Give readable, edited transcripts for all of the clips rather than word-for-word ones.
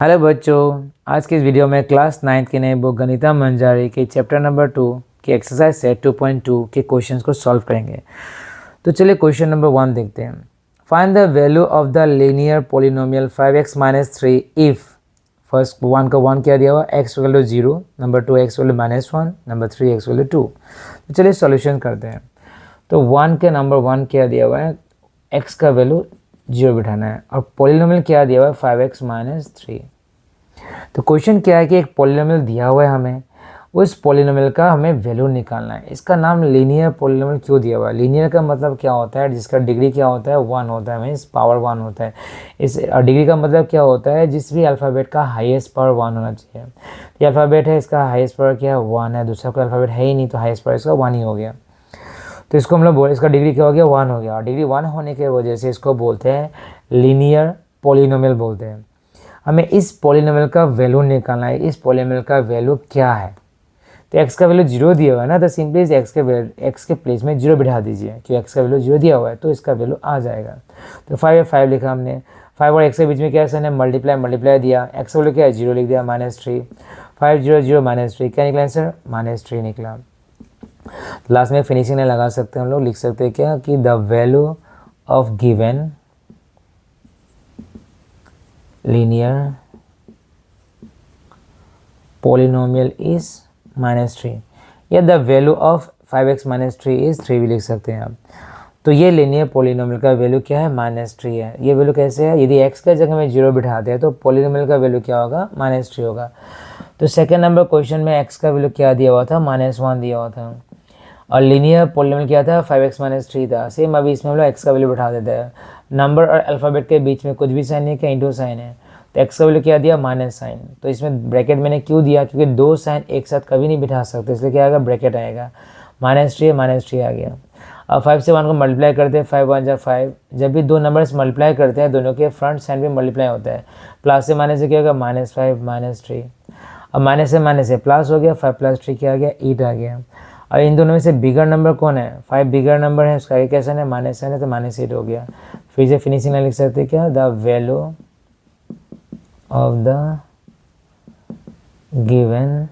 Hello बच्चों, आज की इस वीडियो में क्लास 9th की नई बुक गणितम मंजारी के चैप्टर नंबर 2 की एक्सरसाइज सेट 2.2 के क्वेश्चंस को सॉल्व करेंगे। तो चलिए क्वेश्चन नंबर 1 देखते हैं। Find the value of the linear polynomial 5x - 3 if first 1 का 1 क्या दिया हुआ, x equal to 0, number 2 x equal to -1, number 3 x equal to 2। तो चलिए सॉल्यूशन करते हैं। तो 1 के नंबर 1 क्या दिया हुआ है, x का वैल्यू 0 बिठाना है और पोलिनोमियल क्या दिया हुआ है 5x - 3। तो क्वेश्चन क्या है कि एक पोलिनोमियल दिया हुआ है, हमें उस पोलिनोमियल का हमें वैल्यू निकालना है। इसका नाम लीनियर पोलिनोमियल क्यों दिया हुआ है? लीनियर का मतलब क्या होता है, जिसका डिग्री क्या होता है 1 होता है, मीन्स पावर 1 होता है। इस डिग्री का मतलब क्या होता है, जिस भी अल्फ़ाबेट का हाईएस्ट पावर 1 होना चाहिए। ये अल्फ़ाबेट है, इसका हाईएस्ट पावर क्या है 1 है, दूसरा कोई अल्फ़ाबेट है ही नहीं, तो हाईएस्ट पावर इसका 1 ही हो गया। तो इसको हम लोग बोल, इसका डिग्री क्या हो गया 1 हो गया, और डिग्री 1 होने की वजह से इसको बोलते हैं लीनियर पोलिनोमियल बोलते हैं। हमें इस पोलिनोमियल का वैल्यू निकालना है। इस पोलिनोमियल का वैल्यू क्या है? तो x का वैल्यू 0 दिया हुआ है ना, तो सिंपली x के प्लेस में 0 बिठा दीजिए, क्योंकि x का वैल्यू 0 दिया हुआ है तो इसका वैल्यू आ जाएगा। तो 5 लिखा हमने, 5 और x के बीच में क्या है, मल्टीप्लाई दिया, x का वैल्यू क्या है 0 लिख दिया, -3, 5 0 0 -3, क्या निकला आंसर -3 निकला। लास्ट में फिनिशिंग में लगा सकते हैं हम लोग, लिख सकते हैं क्या कि the value of given linear polynomial is -3 या the value of 5x - 3 is 3 भी लिख सकते हैं आप। तो ये लीनियर पोलिनोमियल का वैल्यू क्या है -3 है। ये वैल्यू कैसे है, यदि x का जगह में 0 बिठाते हैं तो पोलिनोमियल का वैल्यू क्या होगा -3 होगा। तो सेकेंड नंबर क्वेश्चन में x का वैल्यू क्या दिया हुआ था -1 दिया हुआ था, और लीनियर पोलिनोमियल क्या था 5x - 3 था। सेम अभी इसमें हम लोग x का वैल्यू बिठा देते हैं। नंबर और अल्फ़ाबेट के बीच में कुछ भी साइन नहीं, क्या इंटू साइन है, तो x का वैल्यू क्या दिया माइनस साइन। तो इसमें ब्रैकेट मैंने क्यों दिया, क्योंकि दो साइन एक साथ कभी नहीं बिठा सकते, इसलिए क्या आएगा ब्रैकेट आएगा, -3 आ गया। अब 5 से 1 को मल्टीप्लाई करते हैं, 5 1 जा 5। जब भी दो नंबर्स मल्टीप्लाई करते हैं दोनों के फ्रंट साइन भी मल्टीप्लाई होता है, प्लस से माइनस से क्या होगा -5 -3। अब माइनस से प्लस हो गया, 5 + 3 क्या आ गया 8 आ गया। और इन दोनों में से बिगर नंबर कौन है, 5 बिगर नंबर है, उसका एक कैसा है माइनस है, तो -8 हो गया। फिर से फिनिशिंग में लिख सकते हैं क्या, the value of the given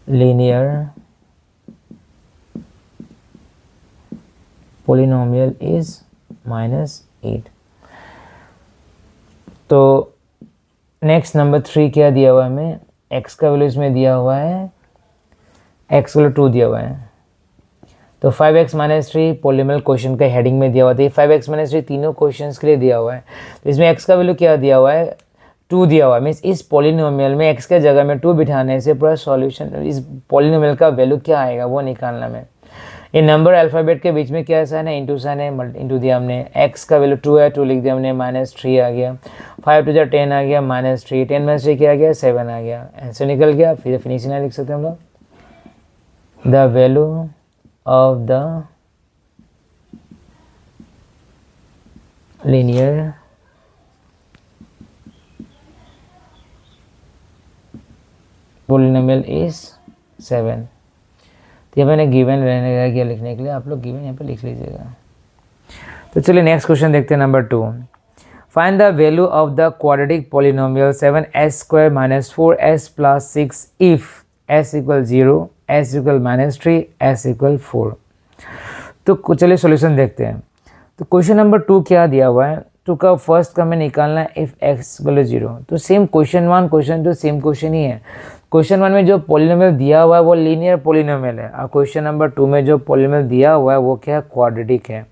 linear polynomial is -8। तो नेक्स्ट नंबर 3 क्या दिया हुआ है हमें, x का वैल्यू इसमें दिया हुआ है, x वैल्यू 2 दिया हुआ है। तो 5x - 3 पोलिनोमियल क्वेश्चन का हेडिंग में दिया हुआ था। 5x - 3 तीनों क्वेश्चंस के लिए दिया हुआ है। तो इसमें x का वैल्यू क्या दिया हुआ है 2 दिया हुआ है, मीन्स इस पोलिनोमियल में x के जगह में 2 बिठाने से पूरा सॉल्यूशन, इस पोलिनोमियल का वैल्यू क्या आएगा वो निकालना में। ये नंबर अल्फ़ाबेट के बीच में क्या साइन है, इंटू साइन है, इंटू दिया हमने। x का वैल्यू 2 है, 2 लिख दिया हमने, -3 आ गया। 5 2 10 आ गया, -3, 10 - 3 क्या आ गया 7 आ गया, आंसर निकल गया। फिर फिनिशिंग लिख सकते हैं हम लोग, the value of the linear polynomial is 7। तो यहाँ मैंने गिवन रहने गया लिखने के लिए, आप लोग गिवन यहाँ पे लिख लीजिएगा। तो चलिए नेक्स्ट क्वेश्चन देखते हैं, number 2। Find the value of the quadratic polynomial 7s² - 4s + 6 if s = 0, s = -3, s = 4। तो चलिए सॉल्यूशन देखते हैं। तो क्वेश्चन नंबर 2 क्या दिया हुआ है, 2 का फर्स्ट का हमें निकालना है इफ x = 0। तो same question 1 question 2 same question ही है। क्वेश्चन 1 में जो पोलिनोमियल दिया हुआ है वो लीनियर पोलिनोमियल है, और क्वेश्चन नंबर 2 में जो पोलिनोमियल दिया हुआ है वो क्या है क्वाड्रेटिक है।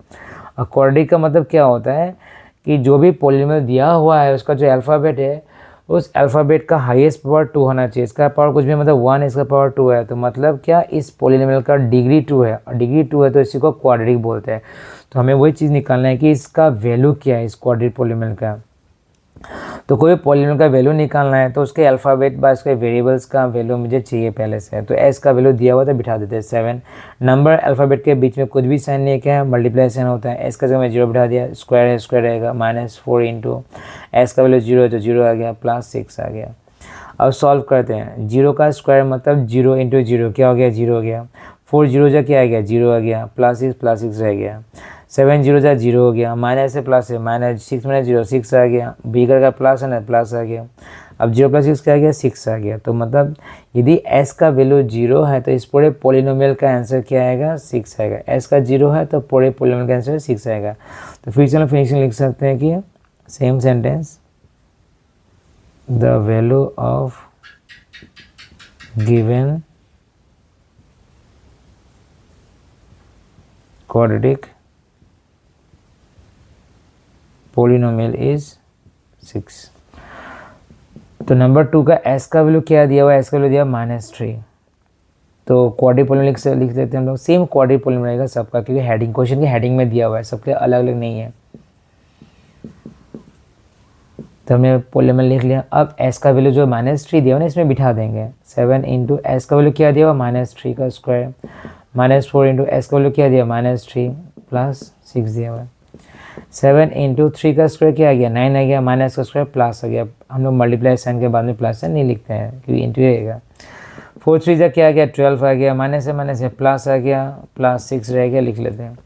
और क्वाड्रेटिक का मतलब क्या होता है कि जो भी पोलिनोमियल दिया हुआ है उसका जो अल्फ़ाबेट है उस अल्फ़ाबेट का हाईएस्ट पावर 2 होना चाहिए। इसका पावर कुछ भी मतलब 1, इसका पावर 2 है, तो मतलब क्या इस पोलिनोमियल का डिग्री 2 है, और डिग्री 2 है तो इसी को क्वाड्रेटिक बोलते हैं। तो हमें वही चीज़ निकालना है कि इसका वैल्यू क्या है इस क्वाड्रेटिक पोलिनोमियल का। तो कोई पोलिनोमियल का वैल्यू निकालना है तो उसके अल्फ़ाबेट बा उसके वेरिएबल्स का वैल्यू मुझे चाहिए पहले से। तो s का वैल्यू दिया हुआ था, बिठा देते हैं 7। नंबर अल्फ़ाबेट के बीच में कुछ भी साइन नहीं, क्या है मल्टीप्लाई साइन होता है। s का जगह में 0 बिठा दिया, स्क्वायर है स्क्वायर रहेगा, -4 इंटू s का वैल्यू 0 है तो 0 आ गया, +6 आ गया। अब सॉल्व करते हैं, 0 का स्क्वायर मतलब 0 इंटू 0 क्या हो गया 0 हो गया, 4 0 जा क्या आ गया 0 आ गया, +6 रह गया, 7 जीरो जा जीरो हो गया, माइनस से प्लस है, माइनस 6 माइनस जीरो 6 आ गया, बिगर का प्लस है ना प्लस आ गया। अब 0 प्लस 6 क्या आ गया 6 आ गया। तो मतलब यदि s का वैल्यू 0 है तो इस पूरे पोलिनोमियल का आंसर क्या आएगा 6 आएगा। s का 0 है तो पूरे पोलिनोमियल का आंसर 6 आएगा। तो फिर से हम फिनिशिंग लिख सकते हैं कि same sentence, the value of given quadratic polynomial is 6। तो नंबर 2 का s का वैल्यू क्या दिया हुआ है, s का वैल्यू दिया -3। तो क्वाड्रिपोलिनोमियल लिख लेते हैं हम लोग, सेम क्वाड्रिपोलिनोमियल रहेगा सबका, क्योंकि हेडिंग क्वेश्चन की हेडिंग में दिया हुआ है, सबके अलग अलग नहीं है। तो हमने पोलिनोमियल लिख लिया। अब s का वैल्यू जो -3 दिया हुआ ना इसमें बिठा देंगे। 7 इंटू एस का वैल्यू क्या दिया हुआ -3 का स्क्वायर, -4 इंटू एस का वैल्यू क्या दिया -3 प्लस 6 दिया हुआ है। 7 इंटू 3 का स्क्वायर क्या आ गया 9 आ गया, माइनस का स्क्वायर प्लस आ गया। हम लोग मल्टीप्लाई साइन के बाद में प्लस साइन नहीं लिखते हैं क्योंकि इंटू रहेगा। 4 3 जा क्या आ गया 12 आ गया, माइनस से प्लस आ गया, प्लस 6 रह गया, लिख लेते हैं।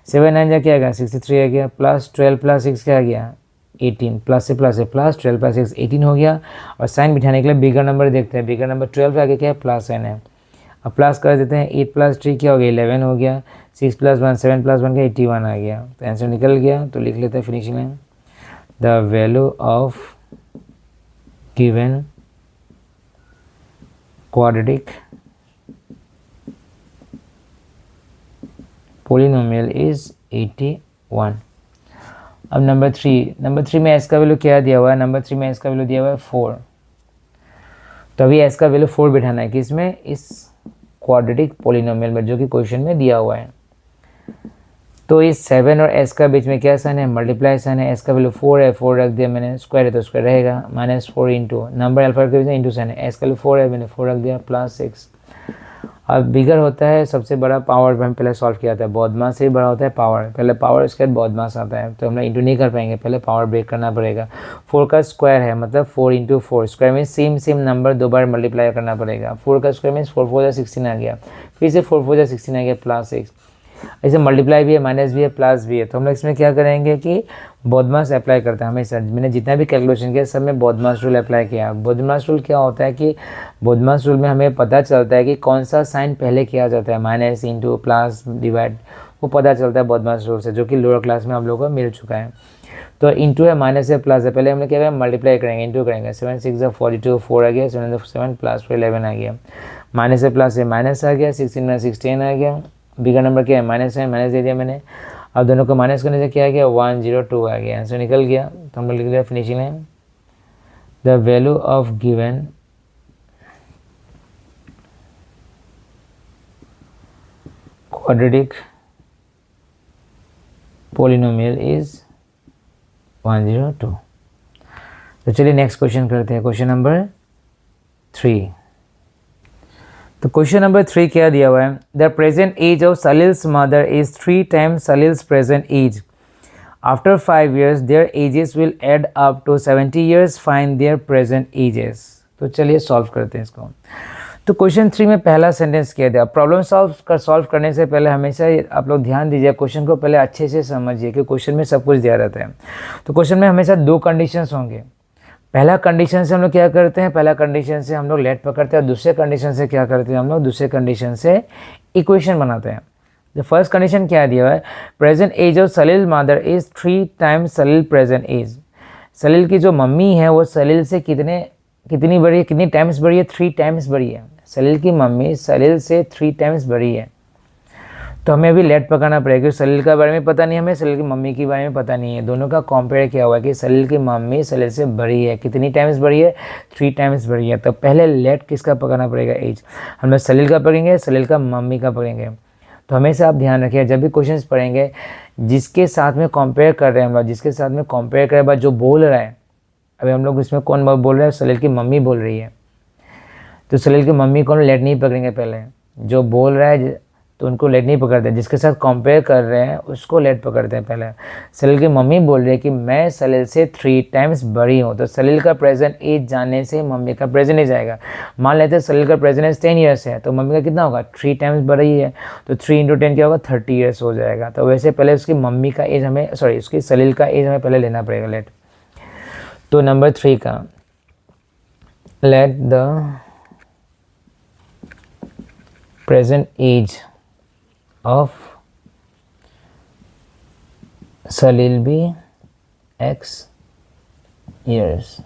7 9 जा क्या आ गया 63 आ गया, प्लस 12 प्लस 6 क्या आ गया 18, प्लस से प्लस 12 प्लस 6 18 हो गया। और साइन बिठाने के लिए बिगर नंबर देखते हैं, बिगर नंबर 12 आगे क्या है प्लस साइन है। अब प्लस कर देते हैं, 8 प्लस 3 क्या हो गया 11 हो गया, 6 प्लस 1 7 प्लस 1 का 81 आ गया। तो आंसर निकल गया। तो लिख लेते हैं फिनिशिंग में, the value of given quadratic polynomial is 81। अब नंबर 3 में एस का वैल्यू क्या दिया हुआ है, नंबर 3 में एस का वैल्यू दिया हुआ है 4। तो अभी एस का वैल्यू 4 बिठाना है किसमें, इस क्वाड्रेटिक पोलिनोमियल में जो कि क्वेश्चन में दिया हुआ है। तो इस 7 और s का बीच में क्या साइन है मल्टीप्लाई साइन है। s का वैल्यू 4 है, 4 रख दिया मैंने, स्क्वायर है तो स्क्वायर रहेगा, -4 इंटू नंबर अल्फाबेट के बीच में इंटू साइन है, s का वैल्यू 4 है मैंने 4 रख दिया, प्लस 6। अब बिगर होता है सबसे बड़ा पावर, हम पहले सॉल्व किया था, बॉडमास से बड़ा होता है पावर, पहले पावर उसके बाद बॉडमास आता है। तो हम लोग इंटू नहीं कर पाएंगे, पहले पावर ब्रेक करना पड़ेगा। 4 का स्क्वायर है मतलब 4 इंटू 4, स्क्वायर में सेम नंबर 2 बार मल्टीप्लाई करना पड़ेगा। 4 का स्क्वायर में 4 4 जा 16 आ गया, फिर से 4 4 जा 16 आ गया, प्लस 6। ऐसे मल्टीप्लाई भी है, माइनस भी है, प्लस भी है। तो हम लोग इसमें क्या करेंगे कि बॉडमास अप्लाई करते हैं हमेशा। मैंने जितना भी कैलकुलेशन किया सब में बॉडमास रूल अप्लाई किया। बॉडमास रूल क्या होता है कि बॉडमास रूल में हमें पता चलता है कि कौन सा साइन पहले किया जाता है, माइनस इंटू प्लस डिवाइड, वो पता चलता है बॉडमास रूल से, जो कि लोअर क्लास में आप लोगों को मिल चुका है। तो इंटू है, माइनस है, प्लस है, पहले हमने क्या किया मल्टीप्लाई करेंगे, इंटू करेंगे। 7 6 42 4 आ गया, 7 7 प्लस 11 आ गया, माइनस है प्लस है माइनस आ गया, 16 16 आ गया। बिगर नंबर क्या है माइनस है, माइनस दे दिया मैंने। अब दोनों को माइनस करने से क्या आ गया 102 आ गया, आंसर निकल गया। तो हम लोग लिख दिया फिनिशिंग में, the value of given quadratic polynomial is 102। तो चलिए नेक्स्ट क्वेश्चन करते हैं, क्वेश्चन नंबर 3। तो क्वेश्चन नंबर 3 क्या दिया हुआ है, the present age of Salil's mother is 3 times Salil's present age. After 5 years their ages will add up to 70 years, find their present ages. तो चलिए सॉल्व करते हैं इसको। तो क्वेश्चन 3 में पहला सेंटेंस क्या दिया, प्रॉब्लम सॉल्व करने से पहले हमेशा आप लोग ध्यान दीजिए, क्वेश्चन को पहले अच्छे से समझिए कि क्वेश्चन में सब कुछ दिया रहता है। तो क्वेश्चन में हमेशा 2 कंडीशंस होंगे। पहला कंडीशन से हम लोग क्या करते हैं, पहला कंडीशन से हम लोग लेट पकड़ते हैं, और दूसरे कंडीशन से क्या करते हैं हम लोग, दूसरे कंडीशन से इक्वेशन बनाते हैं। द फर्स्ट कंडीशन क्या दिया हुआ है, present age of Salil mother is 3 times Salil present age. Salil की जो मम्मी है वो सलील से कितनी बड़ी है, कितनी टाइम्स बड़ी है, 3 टाइम्स बड़ी है। सलील की मम्मी सलील से 3 टाइम्स बड़ी है। तो हमें अभी लेट पकाना पड़ेगा, क्योंकि सलील के बारे में पता नहीं, हमें सलील की मम्मी के बारे में पता नहीं है। दोनों का कंपेयर किया हुआ है कि सलील की मम्मी सलील से बड़ी है, कितनी टाइम्स बड़ी है, 3 टाइम्स बड़ी है। तो पहले लेट किसका पकाना पड़ेगा, एज। हम लोग सलील का पढ़ेंगे, सलील का मम्मी का पढ़ेंगे। तो हमेशा आप ध्यान रखिए, जब भी क्वेश्चन पढ़ेंगे जिसके साथ में कंपेयर कर रहे हैं हम लोग, जिसके साथ में कंपेयर करे बाद जो बोल रहा है, अभी हम लोग इसमें कौन बोल रहे हैं, सलील की मम्मी बोल रही है। तो सलील की मम्मी को लेट नहीं पकड़ेंगे, पहले जो बोल रहा है तो उनको लेट नहीं पकड़ते, जिसके साथ कंपेयर कर रहे हैं उसको लेट पकड़ते हैं पहले। सलील की मम्मी बोल रही है कि मैं सलील से 3 टाइम्स बड़ी हूँ, तो सलील का प्रेजेंट एज जानने से मम्मी का प्रेजेंट एज आएगा। मान लेते हैं सलील का प्रेजेंट एज 10 ईयर्स है, तो मम्मी का कितना होगा, 3 टाइम्स बड़ी है, तो 3 × 10 क्या होगा, 30 ईयर्स हो जाएगा। तो वैसे पहले उसकी मम्मी का एज हमें, सॉरी उसकी सलील का एज हमें पहले लेना पड़ेगा लेट। तो नंबर 3 का let the present age of Salil भी x ईयर्स।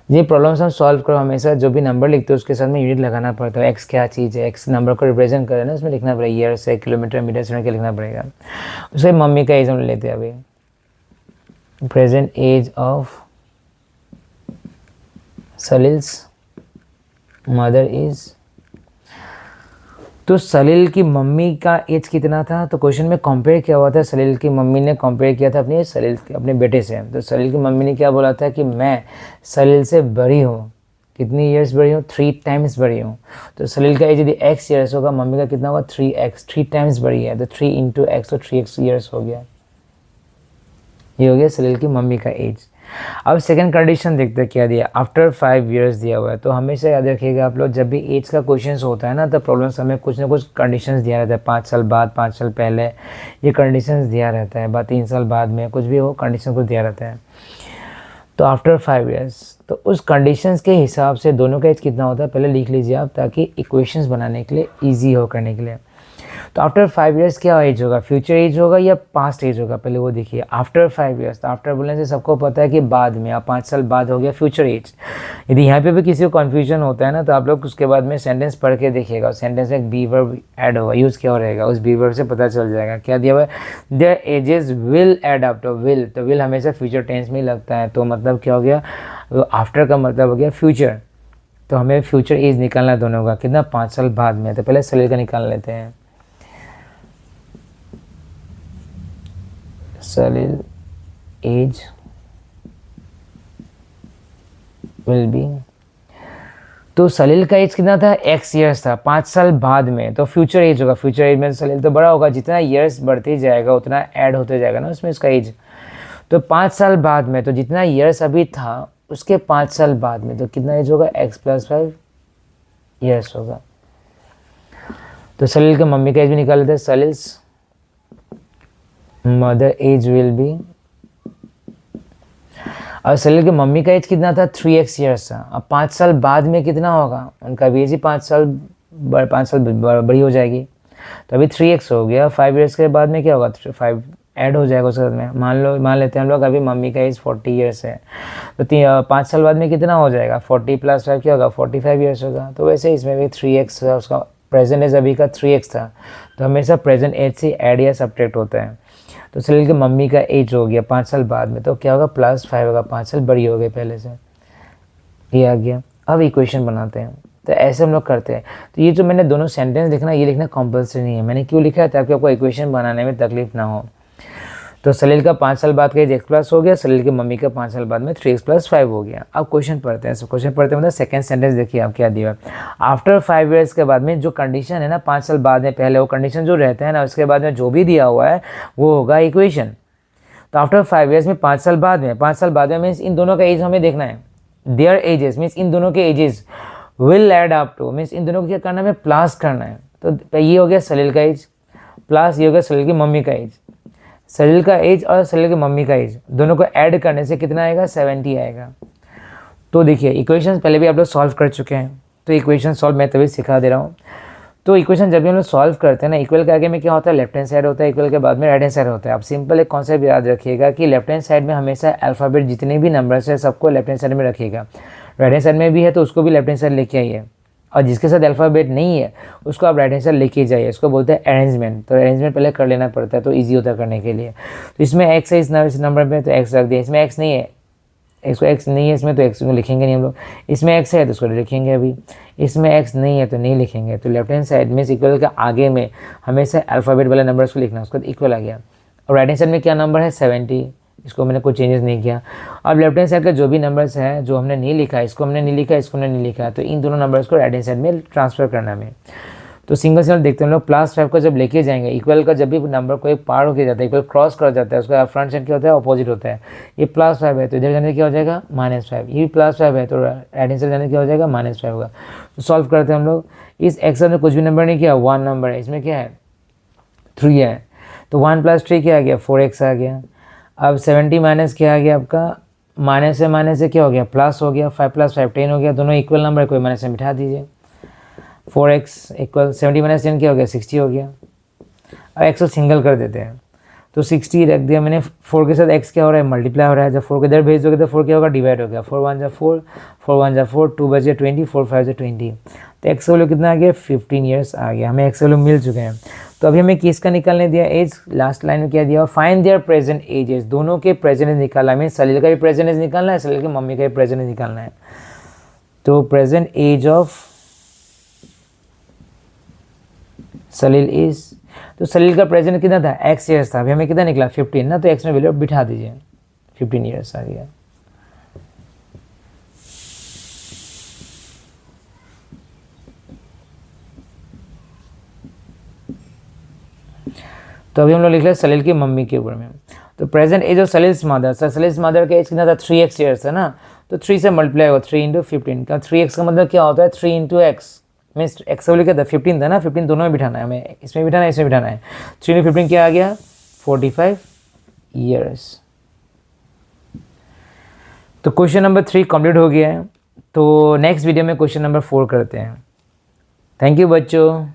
ये प्रॉब्लम्स हम सॉल्व करो, हमेशा जो भी नंबर लिखते हैं उसके साथ में यूनिट लगाना पड़ता है। x क्या चीज़ है, x नंबर को रिप्रेजेंट करें ना, उसमें लिखना पड़ेगा ईयर्स है, किलोमीटर, मीटर, सेकंड के लिखना पड़ेगा। उसके मम्मी का एज हम लेते हैं अभी, present age of Salil's mother is. तो सलील की मम्मी का एज कितना था, तो क्वेश्चन में कंपेयर किया हुआ था, सलील की मम्मी ने कंपेयर किया था अपने बेटे से। तो सलील की मम्मी ने क्या बोला था कि मैं सलील से बड़ी हूँ, कितनी ईयर्स बड़ी हूँ, 3 टाइम्स बड़ी हूँ। तो सलील का एज यदि x ईयर्स होगा, मम्मी का कितना होगा, 3x, 3 टाइम्स बड़ी है, तो 3 × x, तो 3x ईयर्स हो गया। ये हो गया सलील की मम्मी का एज। अब सेकंड कंडीशन देखते हैं क्या दिया, आफ्टर 5 ईयर्स दिया हुआ है। तो हमेशा याद रखिएगा आप लोग, जब भी एज का क्वेश्चन होता है ना, तो प्रॉब्लम्स हमें कुछ ना कुछ कंडीशंस दिया रहता है, 5 साल बाद, 5 साल पहले, ये कंडीशंस दिया रहता है, 3 साल बाद में, कुछ भी हो कंडीशन को दिया रहता है। तो आफ्टर 5 ईयर्स, तो उस कंडीशंस के हिसाब से दोनों का एज कितना होता है पहले लिख लीजिए आप, ताकि इक्वेशंस बनाने के लिए ईजी हो करने के लिए। तो आफ्टर 5 ईयर्स क्या एज होगा, फ्यूचर एज होगा या पास्ट एज होगा, पहले वो देखिए। आफ्टर 5 ईयर्स, तो आफ्टर बोलने से सबको पता है कि बाद में, अब 5 साल बाद हो गया फ्यूचर एज। यदि यहाँ पे भी किसी को कन्फ्यूजन होता है ना, तो आप लोग उसके बाद में सेंटेंस पढ़ के देखिएगा, उस सेंटेंस में एक बी वर्ब ऐड होगा, यूज़ क्या हो रहेगा, उस बी वर्ब से पता चल जाएगा क्या दिया हुआ है, their ages will add up. तो विल हमेशा फ्यूचर टेंस में ही लगता है, तो मतलब क्या हो गया, आफ्टर का मतलब हो गया फ्यूचर। तो हमें फ्यूचर एज निकालना है दोनों का, कितना, 5 साल बाद में। तो पहले सलील का निकाल लेते हैं, सलील एज विल बी। तो सलील का एज कितना था, x ईयर्स था, 5 साल बाद में, तो फ्यूचर एज होगा। फ्यूचर एज में सलील तो बड़ा होगा, जितना ईयर्स बढ़ते जाएगा उतना ऐड होते जाएगा ना उसमें इसका एज। तो 5 साल बाद में, तो जितना ईयर्स अभी था उसके 5 साल बाद में, तो कितना एज होगा, x + 5 ईयर्स होगा। तो सलील के मम्मी का एज भी निकाल लेते हैं, सलील्स मदर एज विल बी। और सलील की मम्मी का एज कितना था, 3x ईयर्स था। अब 5 साल बाद में कितना होगा, उनका भी एज ही 5 साल बड़ी हो जाएगी, तो अभी 3x हो गया। 5 ईयर्स के बाद में क्या होगा, 5 ऐड हो जाएगा उसके साथ में। मान लेते हैं हम लोग अभी मम्मी का एज 40 ईयर्स है, तो 5 साल बाद में कितना हो जाएगा, 40 + 5 क्या होगा, 45 ईयर्स होगा। तो वैसे इसमें भी 3x, उसका प्रेजेंट एज अभी का 3x था, तो हमेशा प्रेजेंट एज से ऐड या सब्ट्रैक्ट होता है। तो सलील की मम्मी का एज हो गया 5 साल बाद में, तो क्या होगा, +5 होगा, 5 साल बड़ी हो गई पहले से, ये आ गया। अब इक्वेशन बनाते हैं, तो ऐसे हम लोग करते हैं। तो ये जो मैंने दोनों सेंटेंस लिखना, ये लिखना कंपल्सरी नहीं है। मैंने क्यों लिखा है, ताकि आपको इक्वेशन बनाने में तकलीफ ना हो। तो सलील का 5 साल बाद का एज x+ हो गया, सलील की मम्मी का 5 साल बाद में 3x + 5 हो गया। अब क्वेश्चन पढ़ते हैं। क्वेश्चन पढ़ते हैं मतलब सेकंड सेंटेंस देखिए आप क्या दिया है। आफ्टर 5 ईयर्स के बाद में जो कंडीशन है ना, 5 साल बाद में, पहले वो कंडीशन जो रहता है ना, उसके बाद में जो भी दिया हुआ है वो होगा इक्वेशन। तो आफ्टर 5 ईयर्स में, 5 साल बाद में, 5 साल बाद में मीन्स इन दोनों का एज हमें देखना है। देयर एजेस मीन्स इन दोनों के ages will add up to, means इन दोनों को क्या करना है, हमें प्लस करना है। तो ये हो गया सलील का एज, प्लस ये हो गया सलील की मम्मी का एज। सलील का एज और सलील की मम्मी का एज दोनों को ऐड करने से कितना आएगा, 70 आएगा। तो देखिए इक्वेशन पहले भी आप लोग सॉल्व कर चुके हैं, तो इक्वेशन सॉल्व मैं तभी सिखा दे रहा हूँ। तो इक्वेशन जब भी हम लोग सॉल्व करते हैं ना, इक्वल के आगे में क्या होता है, लेफ्ट हैंड साइड होता है, इक्वल के बाद में राइट हैंड साइड होता है। आप सिंपल एक कॉन्सेप्ट याद रखिएगा कि लेफ्ट हैंड साइड में हमेशा अल्फ़ाबेट जितने भी नंबर्स है सबको लेफ्ट हैंड साइड में रखिएगा। राइट हैंड साइड में भी है तो उसको भी लेफ्ट हैंड साइड लेके आइए, और जिसके साथ अल्फ़ाबेट नहीं है उसको आप राइट हैंड साइड लेके जाइए। इसको बोलते हैं अरेंजमेंट। तो अरेंजमेंट पहले कर लेना पड़ता है, तो ईजी होता है करने के लिए। तो इसमें एक्स है इस नंबर में, तो एक्स रख दिया। इसमें एक्स नहीं है, इसको एक्स नहीं है इसमें, तो एक्स को लिखेंगे नहीं हम लोग। इसमें एक्स है तो उसको लिखेंगे अभी, इसमें एक्स नहीं है तो नहीं लिखेंगे। तो लेफ्ट हैंड साइड में इक्वल के आगे में हमेशा अल्फ़ाबेट वाला नंबर उसको लिखना, उसको इक्वल आ गया। और राइट हैंड साइड में क्या नंबर है, 70, इसको मैंने कोई चेंजेस नहीं किया। अब लेफ्ट हैंड साइड का जो भी नंबर्स है जो हमने नहीं लिखा, इसको हमने नहीं लिखा, इसको हमने नहीं लिखा, तो इन दोनों नंबर्स को राइट हैंड साइड में ट्रांसफ़र करना है। तो सिंगल सिंगल देखते हैं हम लोग। +5 को जब लेके जाएंगे, इक्वल का जब भी नंबर को एक पार होके जाता है, इक्वल क्रॉस कर जाता है, उसका फ्रंट साइड क्या होता है, अपोजिट होता है। ये +5 है तो इधर जाने क्या हो जाएगा, -5। ये भी +5 है तो राइट हैंड साइड जाने क्या हो जाएगा, -5 होगा। तो सॉल्व करते हैं हम लोग। इस एक्सेल में कुछ भी नंबर नहीं किया, 1 नंबर है, इसमें क्या है, 3 है। तो 1 + 3 क्या आ गया, 4x आ गया। अब 70 माइनस क्या आ गया आपका, माइनस से क्या हो गया, प्लस हो गया। 5 + 5 10 हो गया। दोनों इक्वल नंबर, कोई माइनस में बिठा दीजिए। 4x = 70 - 10 क्या हो गया, 60 हो गया। अब x को सिंगल कर देते हैं तो 60 रख दिया मैंने। 4 के साथ x क्या हो रहा है, मल्टीप्लाई हो रहा है। जब 4 के इधर भेज दोगे तो 4 क्या होगा, डिवाइड हो गया। 4 × 1 = 4, 4 × 1 = 4, 2 बचे 20, 4 × 5 = 20। तो x का वैल्यू कितना आ गया, 15 ईयर्स आ गया। हमें x का वैल्यू मिल चुके हैं। तो अभी हमें किसका निकालने दिया, एज। लास्ट लाइन में क्या दिया, फाइंड देयर प्रेजेंट एजेस। दोनों के प्रेजेंट एज निकालना है। मीन सलील का भी प्रेजेंट एज निकालना है, सलील की मम्मी का भी प्रेजेंट एज निकालना है। तो present age of Salil is, तो सलील का प्रेजेंट कितना था, x ईयर्स था। अभी हमें कितना निकला, 15 ना। तो x में वैल्यू बिठा दीजिए, 15 ईयर्स आ गया। तो अभी हम लोग लिख रहे हैं सलील की मम्मी के ऊपर में। तो present age of Salil's mother, Salil's mother का एज कितना था, 3x ईयर्स है ना। तो 3 से मल्टीप्लाई होगा, 3 × 15 का। 3x का मतलब क्या होता है, 3 × x। मीन्स x का वैल्यू क्या था, 15 था ना। 15 दोनों में बिठाना है हमें, इसमें बिठाना है, इसमें बिठाना है। 3 × 15 क्या आ गया, 45 ईयर्स। तो क्वेश्चन नंबर 3 कंप्लीट हो गया है। तो नेक्स्ट वीडियो में क्वेश्चन नंबर 4 करते हैं। थैंक यू बच्चों।